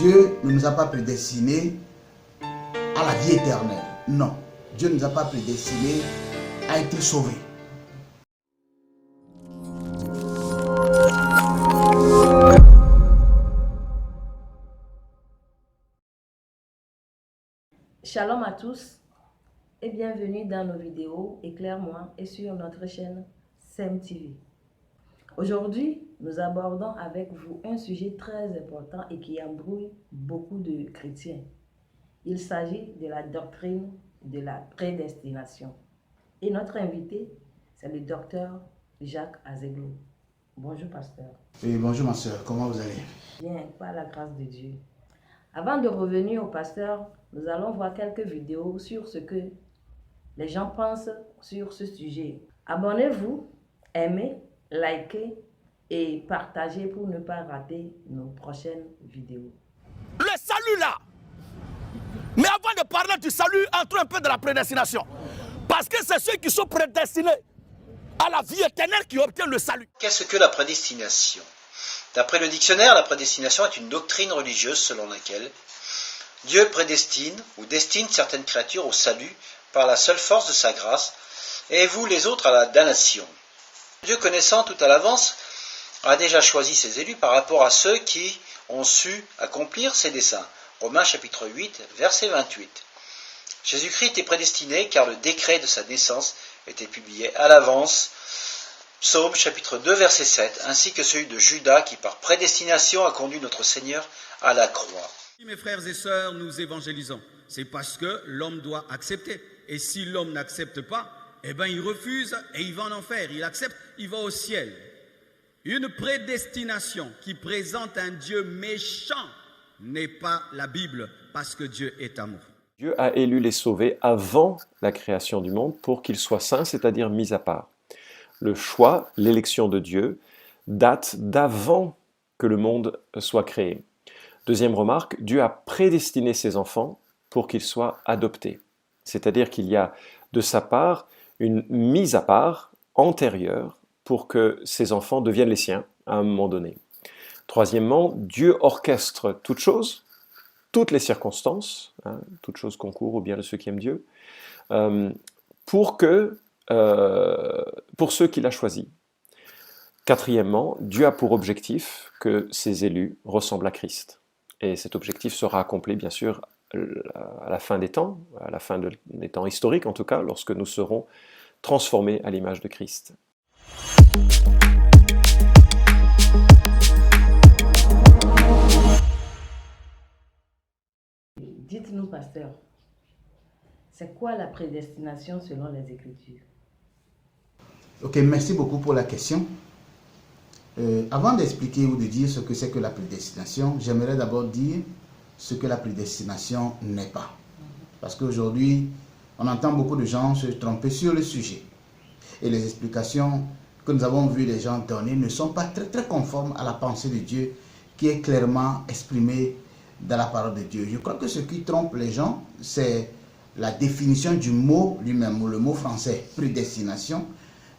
Dieu ne nous a pas prédestinés à la vie éternelle. Non, Dieu ne nous a pas prédestinés à être sauvés. Shalom à tous et bienvenue dans nos vidéos Éclaire-moi et sur notre chaîne SEM TV. Aujourd'hui, nous abordons avec vous un sujet très important et qui embrouille beaucoup de chrétiens. Il s'agit de la doctrine de la prédestination. Et notre invité, c'est le docteur Jacques Azeglo. Bonjour, pasteur. Oui, bonjour ma soeur, comment vous allez? Bien, par la grâce de Dieu. Avant de revenir au pasteur, nous allons voir quelques vidéos sur ce que les gens pensent sur ce sujet. Abonnez-vous, aimez, likez et partagez pour ne pas rater nos prochaines vidéos. Le salut là. Mais avant de parler du salut, entrons un peu dans la prédestination. Parce que c'est ceux qui sont prédestinés à la vie éternelle qui obtiennent le salut. Qu'est-ce que la prédestination? D'après le dictionnaire, la prédestination est une doctrine religieuse selon laquelle Dieu prédestine ou destine certaines créatures au salut par la seule force de sa grâce et vous les autres à la damnation. Dieu, connaissant tout à l'avance, a déjà choisi ses élus par rapport à ceux qui ont su accomplir ses desseins. Romains chapitre 8, verset 28. Jésus-Christ était prédestiné car le décret de sa naissance était publié à l'avance. Psaume chapitre 2 verset 7, ainsi que celui de Judas qui par prédestination a conduit notre Seigneur à la croix. Mes frères et sœurs, nous évangélisons. C'est parce que l'homme doit accepter. Et si l'homme n'accepte pas, eh bien il refuse et il va en enfer. Il accepte, il va au ciel. Une prédestination qui présente un Dieu méchant n'est pas la Bible parce que Dieu est amour. Dieu a élu les sauvés avant la création du monde pour qu'ils soient saints, c'est-à-dire mis à part. Le choix, l'élection de Dieu, date d'avant que le monde soit créé. Deuxième remarque, Dieu a prédestiné ses enfants pour qu'ils soient adoptés. C'est-à-dire qu'il y a de sa part une mise à part antérieure pour que ses enfants deviennent les siens à un moment donné. Troisièmement, Dieu orchestre toutes choses, toutes les circonstances, toutes choses concourent au bien de ceux qui aiment Dieu, pour ceux qu'il a choisis. Quatrièmement, Dieu a pour objectif que ses élus ressemblent à Christ. Et cet objectif sera accompli, bien sûr, à la fin des temps, à la fin des temps historiques en tout cas, lorsque nous serons transformés à l'image de Christ. Dites-nous, pasteur, c'est quoi la prédestination selon les Écritures? Ok, merci beaucoup pour la question. Avant d'expliquer ou de dire ce que c'est que la prédestination, j'aimerais d'abord dire ce que la prédestination n'est pas. Parce qu'aujourd'hui, on entend beaucoup de gens se tromper sur le sujet. Et les explications que nous avons vu les gens donner ne sont pas très conformes à la pensée de Dieu qui est clairement exprimée dans la parole de Dieu. Je crois que ce qui trompe les gens, c'est la définition du mot lui-même, le mot français prédestination,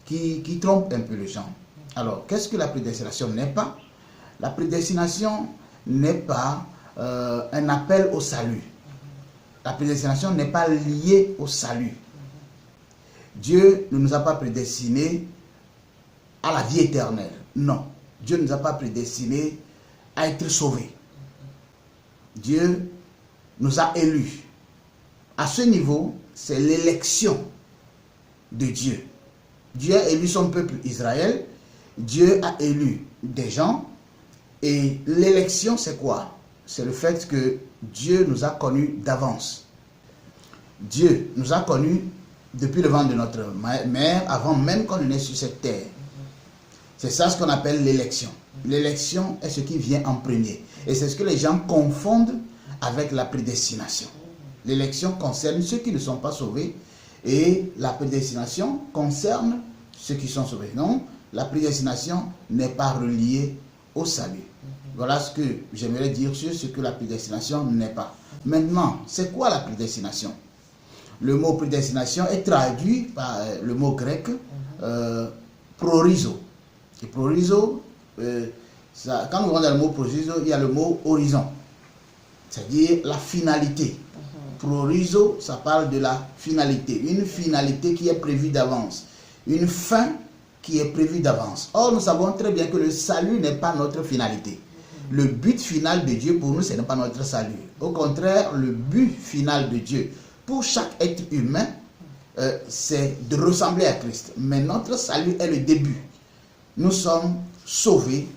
qui trompe un peu les gens. Alors, qu'est-ce que la prédestination n'est pas? La prédestination n'est pas un appel au salut. La prédestination n'est pas liée au salut. Dieu ne nous a pas prédestinés à la vie éternelle. Non. Dieu ne nous a pas prédestinés à être sauvés. Dieu nous a élus. À ce niveau, c'est l'élection de Dieu. Dieu a élu son peuple Israël. Dieu a élu des gens. Et l'élection, c'est quoi? C'est le fait que Dieu nous a connus d'avance. Dieu nous a connus depuis le ventre de notre mère, avant même qu'on ne naisse sur cette terre. C'est ça ce qu'on appelle l'élection. L'élection est ce qui vient en premier. Et c'est ce que les gens confondent avec la prédestination. L'élection concerne ceux qui ne sont pas sauvés et la prédestination concerne ceux qui sont sauvés. Non, la prédestination n'est pas reliée au salut. Voilà ce que j'aimerais dire sur ce que la prédestination n'est pas. Maintenant, c'est quoi la prédestination? Le mot prédestination est traduit par le mot grec prorizo. Et prorizo, quand nous voyons dans le mot prorizo, il y a le mot horizon. c'est-à-dire la finalité. Prorizo, ça parle de la finalité, une finalité qui est prévue d'avance, une fin qui est prévue d'avance. Or, nous savons très bien que le salut n'est pas notre finalité. Le but final de Dieu pour nous, ce n'est pas notre salut. Au contraire, le but final de Dieu pour chaque être humain, c'est de ressembler à Christ. Mais notre salut est le début. Nous sommes sauvés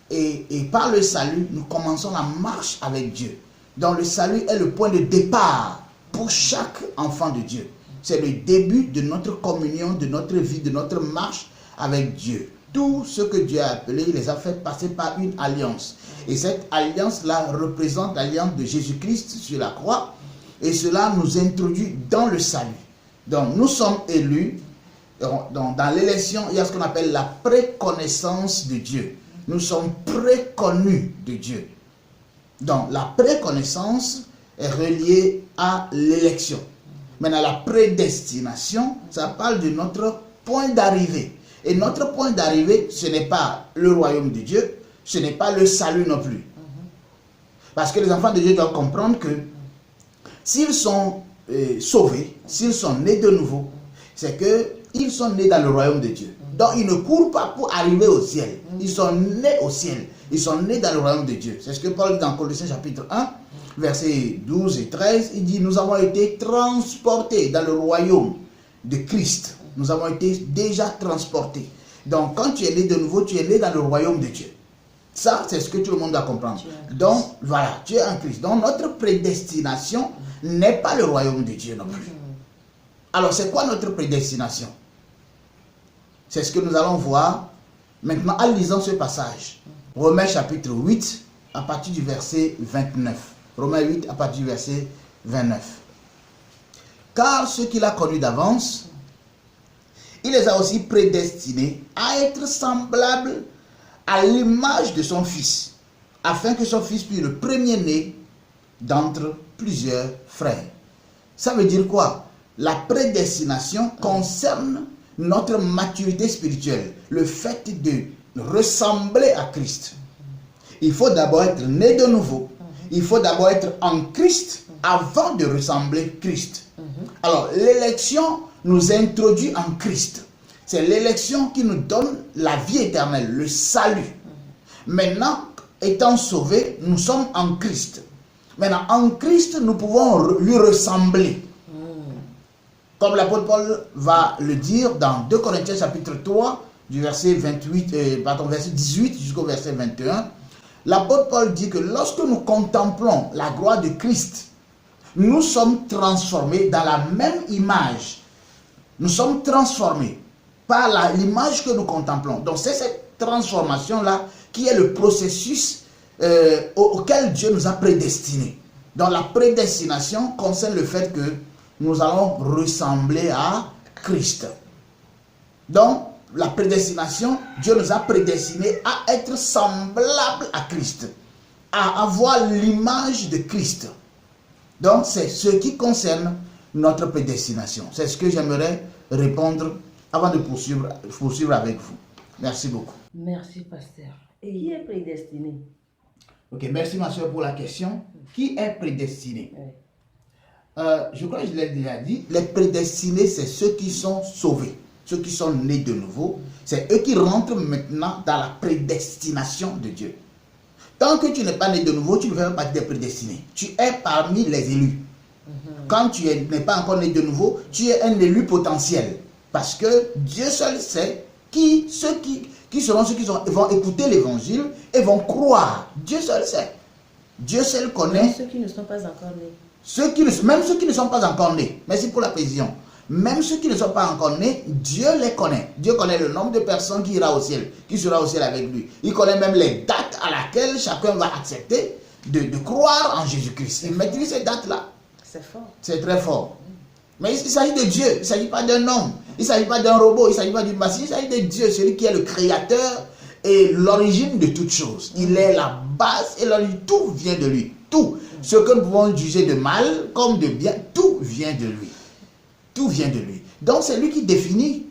et par le salut, nous commençons la marche avec Dieu. Donc le salut est le point de départ pour chaque enfant de Dieu. C'est le début de notre communion, de notre vie, de notre marche avec Dieu. Tout ce que Dieu a appelé, il les a fait passer par une alliance. Et cette alliance-là représente l'alliance de Jésus-Christ sur la croix. Et cela nous introduit dans le salut. Donc nous sommes élus. Dans l'élection, il y a ce qu'on appelle la préconnaissance de Dieu. Nous sommes préconnus de Dieu. Donc la préconnaissance est reliée à l'élection. Maintenant la prédestination, ça parle de notre point d'arrivée. Et notre point d'arrivée, ce n'est pas le royaume de Dieu, ce n'est pas le salut non plus. Parce que les enfants de Dieu doivent comprendre que s'ils sont sauvés, s'ils sont nés de nouveau, c'est qu'ils sont nés dans le royaume de Dieu. Donc ils ne courent pas pour arriver au ciel. Ils sont nés au ciel. Ils sont nés dans le royaume de Dieu. C'est ce que Paul dit dans Colossiens chapitre 1, versets 12 et 13. Il dit, nous avons été transportés dans le royaume de Christ. Nous avons été déjà transportés. Donc quand tu es né de nouveau, tu es né dans le royaume de Dieu. Ça, c'est ce que tout le monde doit comprendre. Donc voilà, tu es en Christ. Donc notre prédestination n'est pas le royaume de Dieu non plus. Alors c'est quoi notre prédestination? C'est ce que nous allons voir maintenant en lisant ce passage. Romains chapitre 8 à partir du verset 29. Romains 8 à partir du verset 29. Car ceux qu'il a connus d'avance, il les a aussi prédestinés à être semblables à l'image de son Fils, afin que son Fils puisse le premier-né d'entre plusieurs frères. Ça veut dire quoi? La prédestination concerne notre maturité spirituelle, le fait de ressembler à Christ. Il faut d'abord être né de nouveau. Il faut d'abord être en Christ avant de ressembler Christ. Alors, l'élection nous introduit en Christ. C'est l'élection qui nous donne la vie éternelle, le salut. Maintenant, étant sauvés, nous sommes en Christ. Maintenant, en Christ, nous pouvons lui ressembler. Comme l'apôtre Paul va le dire dans 2 Corinthiens chapitre 3, du verset 18 jusqu'au verset 21, l'apôtre Paul dit que lorsque nous contemplons la gloire de Christ, nous sommes transformés dans la même image. Nous sommes transformés par l'image que nous contemplons. Donc c'est cette transformation-là qui est le processus auquel Dieu nous a prédestinés. Donc la prédestination concerne le fait que nous allons ressembler à Christ. Donc, la prédestination, Dieu nous a prédestinés à être semblables à Christ, à avoir l'image de Christ. Donc, c'est ce qui concerne notre prédestination. C'est ce que j'aimerais répondre avant de poursuivre avec vous. Merci beaucoup. Merci, pasteur. Et qui est prédestiné? Ok, merci ma soeur pour la question. Qui est prédestiné? Je crois que je l'ai déjà dit, les prédestinés, c'est ceux qui sont sauvés, ceux qui sont nés de nouveau. C'est eux qui rentrent maintenant dans la prédestination de Dieu. Tant que tu n'es pas né de nouveau, tu ne fais pas partie des prédestinés. Tu es parmi les élus. Quand tu n'es pas encore né de nouveau, tu es un élu potentiel. Parce que Dieu seul sait qui seront ceux qui vont écouter l'évangile et vont croire. Dieu seul sait. Dieu seul connaît. Même ceux qui ne sont pas encore nés. Même ceux qui ne sont pas encore nés, merci pour la précision, même ceux qui ne sont pas encore nés, Dieu les connaît. Dieu connaît le nombre de personnes qui ira au ciel, qui sera au ciel avec lui. Il connaît même les dates à laquelle chacun va accepter de croire en Jésus-Christ. Il maîtrise ces dates-là. C'est fort. C'est très fort. Mais il s'agit de Dieu, il ne s'agit pas d'un homme, il ne s'agit pas d'un robot, il ne s'agit pas d'une machine, il s'agit de Dieu, celui qui est le créateur et l'origine de toutes choses. Il est la base et l'origine, tout vient de lui. Tout. Ce que nous pouvons juger de mal comme de bien, tout vient de lui. Tout vient de lui. Donc c'est lui qui définit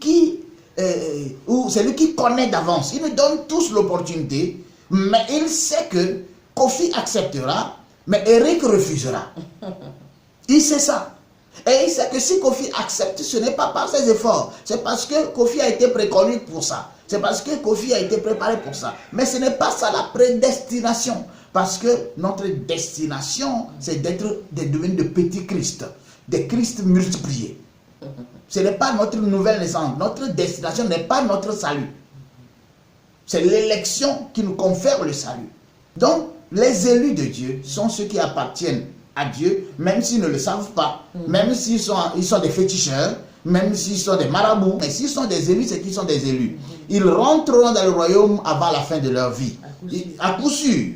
ou c'est lui qui connaît d'avance. Il nous donne tous l'opportunité, mais il sait que Kofi acceptera Mais Eric refusera. Il sait ça. Et il sait que si Kofi accepte, ce n'est pas par ses efforts. C'est parce que Kofi a été préconnu pour ça. C'est parce que Kofi a été préparé pour ça. Mais ce n'est pas ça la prédestination. Parce que notre destination, c'est de devenir de petits Christ. Des Christ multipliés. Ce n'est pas notre nouvelle naissance. Notre destination n'est pas notre salut. C'est l'élection qui nous confère le salut. Donc, les élus de Dieu sont ceux qui appartiennent à Dieu, même s'ils ne le savent pas, même s'ils sont des féticheurs, même s'ils sont des marabouts, mais s'ils sont des élus, c'est qu'ils sont des élus. Ils rentreront dans le royaume avant la fin de leur vie. À coup sûr,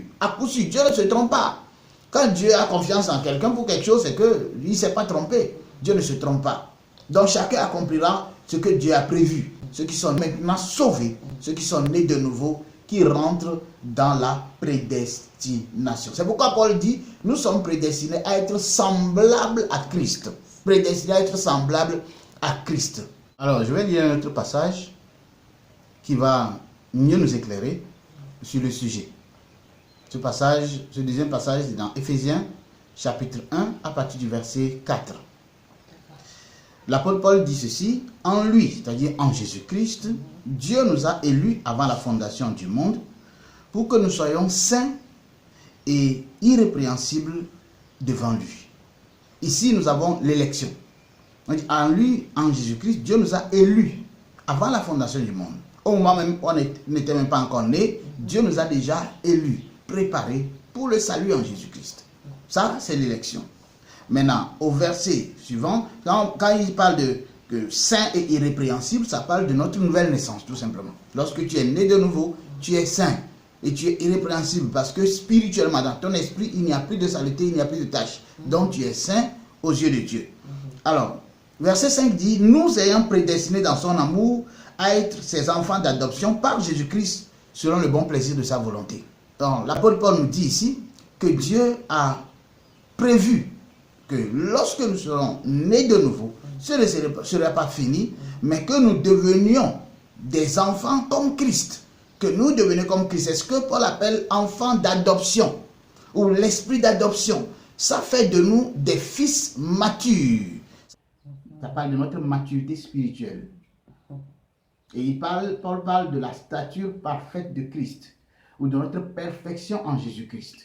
Dieu ne se trompe pas. Quand Dieu a confiance en quelqu'un pour quelque chose, c'est qu'il ne s'est pas trompé. Dieu ne se trompe pas. Donc chacun accomplira ce que Dieu a prévu. Ceux qui sont maintenant sauvés, ceux qui sont nés de nouveau, qui rentrent dans la prédestination. C'est pourquoi Paul dit, nous sommes prédestinés à être semblables à Christ. Prédestinés à être semblables à Christ. Alors, je vais lire un autre passage qui va mieux nous éclairer sur le sujet. Ce deuxième passage, c'est dans Éphésiens, chapitre 1, à partir du verset 4. L'apôtre Paul dit ceci, en lui, c'est-à-dire en Jésus-Christ, Dieu nous a élus avant la fondation du monde pour que nous soyons saints et irrépréhensibles devant lui. Ici, nous avons l'élection. En lui, en Jésus-Christ, Dieu nous a élus avant la fondation du monde. Au moment même où on n'était même pas encore né, Dieu nous a déjà élus, préparés pour le salut en Jésus-Christ. Ça, c'est l'élection. Maintenant, au verset suivant, quand il parle de saint et irrépréhensible, ça parle de notre nouvelle naissance, tout simplement. Lorsque tu es né de nouveau, tu es saint et tu es irrépréhensible parce que spirituellement, dans ton esprit, il n'y a plus de saleté, il n'y a plus de tâche. Donc, tu es saint aux yeux de Dieu. Alors, verset 5 dit, nous ayant prédestinés dans son amour à être ses enfants d'adoption par Jésus-Christ, selon le bon plaisir de sa volonté. Donc, l'apôtre Paul nous dit ici que Dieu a prévu que lorsque nous serons nés de nouveau, ce ne serait pas fini, mais que nous devenions des enfants comme Christ. Que nous devenions comme Christ. C'est ce que Paul appelle enfants d'adoption, ou l'esprit d'adoption. Ça fait de nous des fils matures. Ça parle de notre maturité spirituelle. Et Paul parle de la stature parfaite de Christ, ou de notre perfection en Jésus-Christ.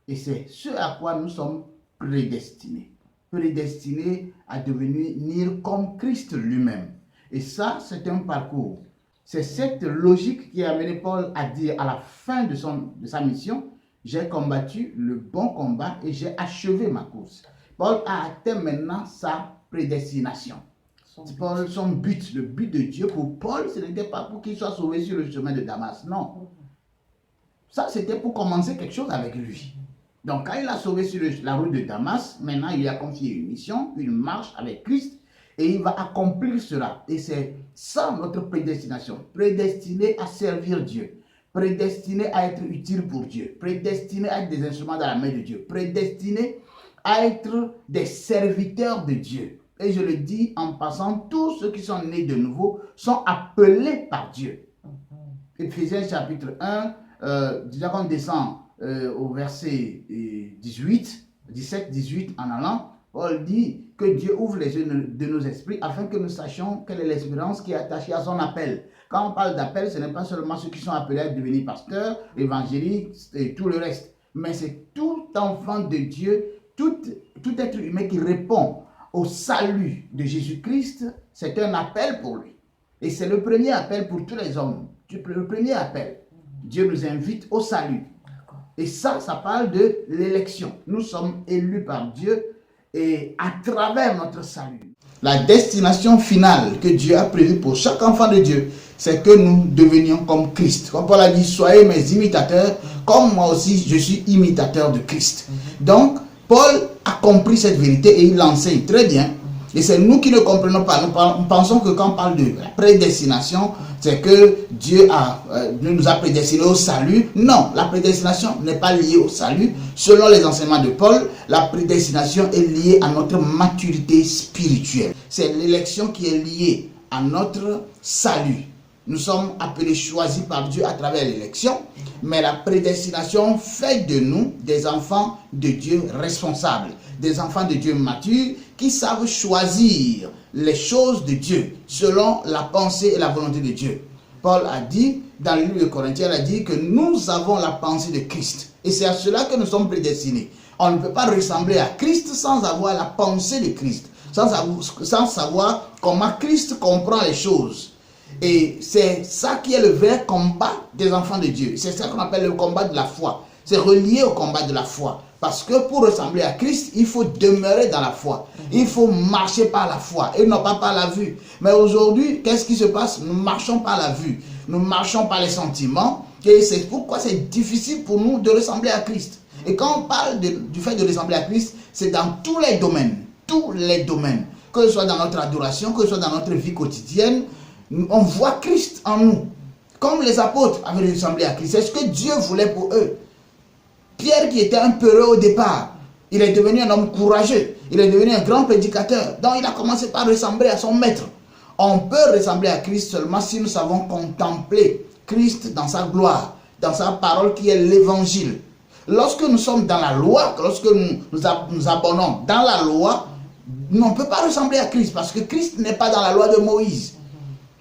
Et c'est ce à quoi nous sommes prédestinés à devenir comme Christ lui-même. Et ça, c'est un parcours. C'est cette logique qui a amené Paul à dire à la fin de sa mission, j'ai combattu le bon combat et j'ai achevé ma course. Paul a atteint maintenant sa prédestination. Son but, le but de Dieu pour Paul, ce n'était pas pour qu'il soit sauvé sur le chemin de Damas, non. Ça, c'était pour commencer quelque chose avec lui. Donc, quand il a sauvé sur la route de Damas, maintenant, il lui a confié une mission, une marche avec Christ, et il va accomplir cela. Et c'est ça notre prédestination. Prédestiné à servir Dieu. Prédestiné à être utile pour Dieu. Prédestiné à être des instruments dans la main de Dieu. Prédestiné à être des serviteurs de Dieu. Et je le dis en passant, tous ceux qui sont nés de nouveau sont appelés par Dieu. Éphésiens chapitre 1, déjà qu'on descend au verset 17, 18 en allant, Paul dit que Dieu ouvre les yeux de nos esprits afin que nous sachions quelle est l'espérance qui est attachée à son appel. Quand on parle d'appel, ce n'est pas seulement ceux qui sont appelés à devenir pasteurs, évangélistes et tout le reste, mais c'est tout enfant de Dieu, tout être humain qui répond au salut de Jésus-Christ, c'est un appel pour lui. Et c'est le premier appel pour tous les hommes. Le premier appel. Dieu nous invite au salut. Et ça parle de l'élection. Nous sommes élus par Dieu et à travers notre salut. La destination finale que Dieu a prévue pour chaque enfant de Dieu, c'est que nous devenions comme Christ. Comme Paul a dit, soyez mes imitateurs, comme moi aussi je suis imitateur de Christ. Donc, Paul a compris cette vérité et il l'enseigne très bien. Et c'est nous qui ne comprenons pas. Nous pensons que quand on parle de la prédestination, c'est que Dieu nous a prédestinés au salut. Non, la prédestination n'est pas liée au salut. Selon les enseignements de Paul, la prédestination est liée à notre maturité spirituelle. C'est l'élection qui est liée à notre salut. nous sommes appelés, choisis par Dieu à travers l'élection, mais la prédestination fait de nous des enfants de Dieu responsables, des enfants de Dieu matures qui savent choisir les choses de Dieu selon la pensée et la volonté de Dieu. Paul a dit, dans le livre de Corinthiens, il a dit que nous avons la pensée de Christ. Et c'est à cela que nous sommes prédestinés. On ne peut pas ressembler à Christ sans avoir la pensée de Christ, sans savoir comment Christ comprend les choses. Et c'est ça qui est le vrai combat des enfants de Dieu. C'est ça qu'on appelle le combat de la foi. C'est relié au combat de la foi. Parce que pour ressembler à Christ, il faut demeurer dans la foi. Il faut marcher par la foi et non pas par la vue. Mais aujourd'hui, qu'est-ce qui se passe? Nous marchons par la vue. Nous marchons par les sentiments. Et c'est pourquoi c'est difficile pour nous de ressembler à Christ. Et quand on parle du fait de ressembler à Christ, c'est dans tous les domaines. Tous les domaines. Que ce soit dans notre adoration, que ce soit dans notre vie quotidienne, on voit Christ en nous. Comme les apôtres avaient ressemblé à Christ. C'est ce que Dieu voulait pour eux. Pierre, qui était un peureux au départ, il est devenu un homme courageux. Il est devenu un grand prédicateur. Donc il a commencé par ressembler à son maître. On peut ressembler à Christ seulement si nous savons contempler Christ dans sa gloire, dans sa parole qui est l'évangile. Lorsque nous sommes dans la loi, lorsque nous abonnons dans la loi, on ne peut pas ressembler à Christ parce que Christ n'est pas dans la loi de Moïse.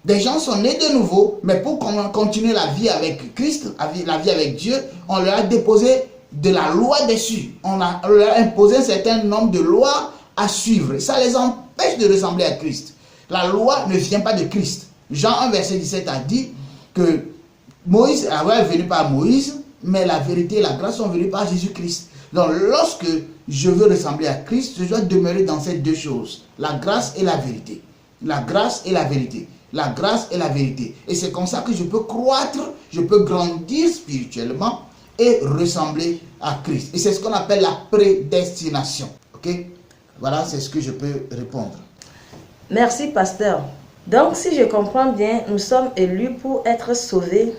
Des gens sont nés de nouveau, mais pour continuer la vie avec Christ, la vie avec Dieu, on leur a déposé de la loi dessus. On leur a imposé un certain nombre de lois à suivre. Ça les empêche de ressembler à Christ. La loi ne vient pas de Christ. Jean 1, verset 17 a dit que Moïse est venu par Moïse, mais la vérité et la grâce sont venues par Jésus-Christ. Donc lorsque je veux ressembler à Christ, je dois demeurer dans ces deux choses, la grâce et la vérité. La grâce et la vérité. La grâce et la vérité. Et c'est comme ça que je peux croître, je peux grandir spirituellement et ressembler à Christ. Et c'est ce qu'on appelle la prédestination. Ok? Voilà, c'est ce que je peux répondre. Merci, pasteur. Donc, si je comprends bien, nous sommes élus pour être sauvés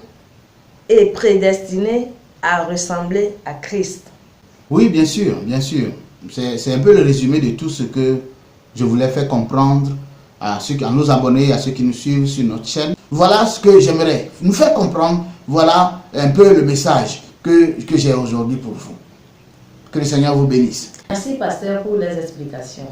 et prédestinés à ressembler à Christ. Oui, bien sûr, bien sûr. C'est un peu le résumé de tout ce que je voulais faire comprendre à nos abonnés, à ceux qui nous suivent sur notre chaîne. Voilà ce que j'aimerais nous faire comprendre. Voilà un peu le message que j'ai aujourd'hui pour vous. Que le Seigneur vous bénisse. Merci, pasteur, pour les explications.